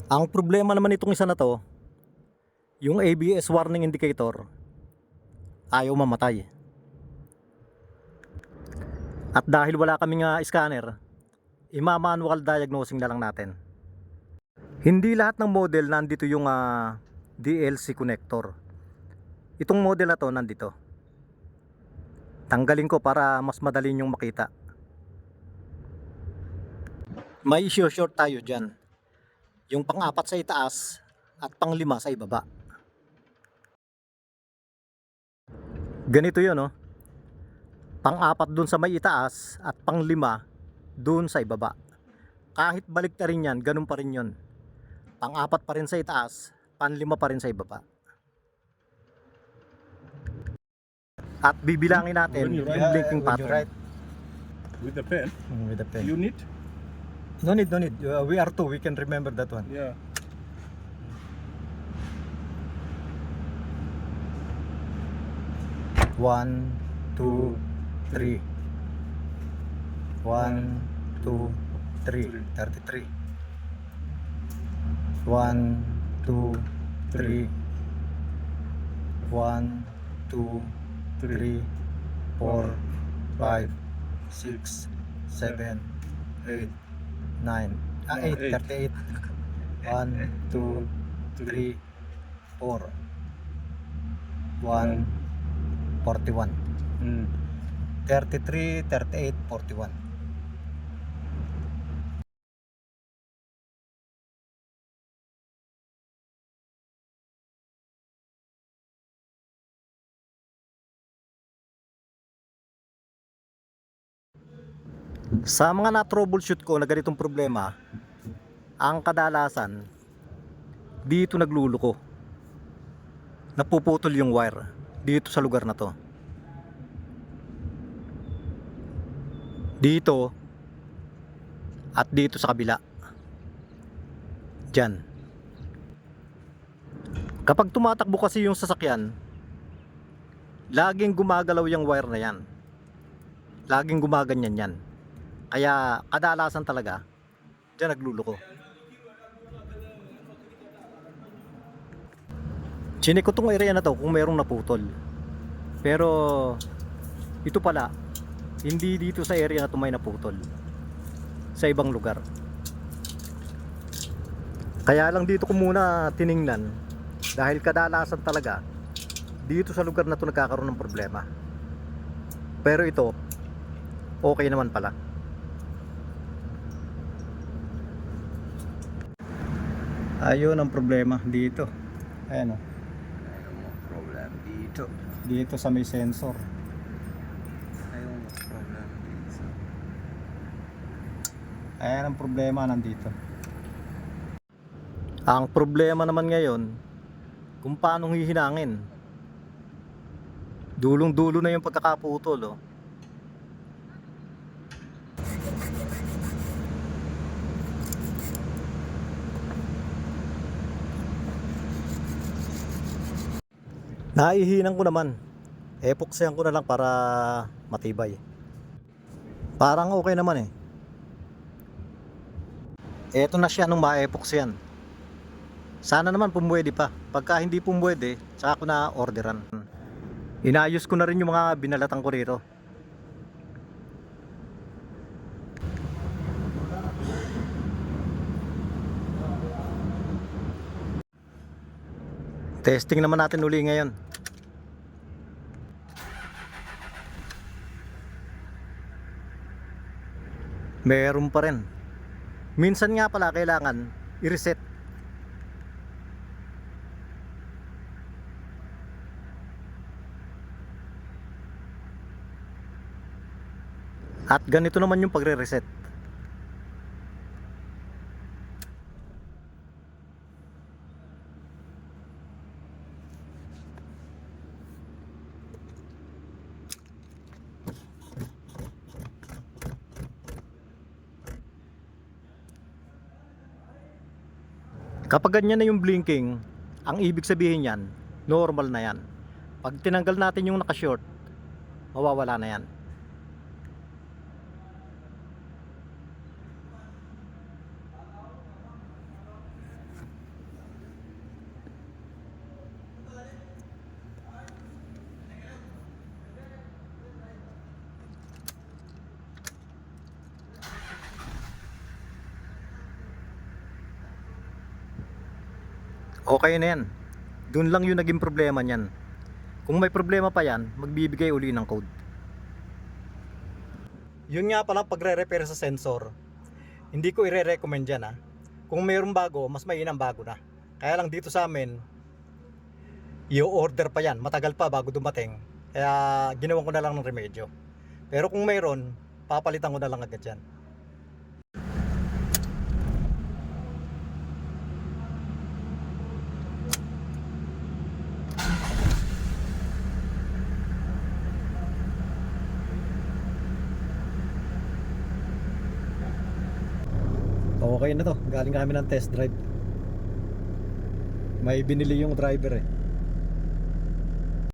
Ang problema naman itong isa na to, yung ABS warning indicator ayaw mamatay. At dahil wala kaming scanner, ima-manual diagnosing na lang natin. Hindi lahat ng model nandito yung DLC connector. Itong model na to nandito. Tanggalin ko para mas madali nyong makita. May short tayo dyan. Yung pang-apat sa itaas at pang-5 sa ibaba. Ganito yun, no? Pang-apat dun sa may itaas at pang-5 dun sa ibaba. Kahit balik na rin yan, ganun pa rin yun. Pang-apat pa rin sa itaas, pang-5 pa rin sa ibaba. At bibilangin natin yung blinking pattern. With the pen? With the pen. You need? No need. We are two, we can remember that one. Yeah. One, two, three. 1, 2, 3. 33. 1, 2, 3. 1, 2, 3, 4, 5, 6, 7, 8, 9. 8, 38. 1, 2, 3, 4. 1, 41. 33, 38, 41. Sa mga na-troubleshoot ko na ganitong problema, ang kadalasan dito nagluluko. Napuputol yung wire dito sa lugar na to. Dito at dito sa kabila. Diyan. Kapag tumatakbo kasi yung sasakyan, laging gumagalaw yung wire na yan. Laging gumaganyan yan. Kaya kadalasan talaga diyan nagluluko. Chinek ko tong area na to kung mayroong naputol. Pero ito pala, hindi dito sa area na to may naputol. Sa ibang lugar. Kaya lang dito ko muna tiningnan dahil kadalasan talaga dito sa lugar na to nagkakaroon ng problema. Pero ito okay naman pala. Ayun ang problema dito. Ayan o. Problem dito. Dito sa may sensor. Ayun, problem dito. Ayan ang problema nandito. Ang problema naman ngayon kung paano hihinangin. Dulong-dulo na yung pagkakaputol, oh. Naihinan ko naman. Epoxyan ko na lang para matibay. Parang okay naman eh. Eto na siya nung ma-epoxyan. Sana naman pumwede pa. Pagka hindi pumwede, saka ko na orderan. Inayos ko na rin yung mga binalatan ko rito. Testing naman natin uli ngayon. Meron pa rin. Minsan nga pala kailangan i-reset. At ganito naman yung pagre-reset. Kapag ganyan na yung blinking, ang ibig sabihin yan, normal na yan. Pag tinanggal natin yung naka-short, mawawala na yan. Okay na yan. Doon lang yung naging problema niyan. Kung may problema pa yan, magbibigay uli ng code. Yun nga pala pagre-repair sa sensor. Hindi ko ire-recommend yan ha. Kung mayroong bago, mas mainam bago na. Kaya lang dito sa amin, i-order pa yan. Matagal pa bago dumating. Kaya ginawan ko na lang ng remedyo. Pero kung mayroon, papalitan ko na lang agad yan. Okay na to. Galing kami ng test drive. May binili yung driver eh.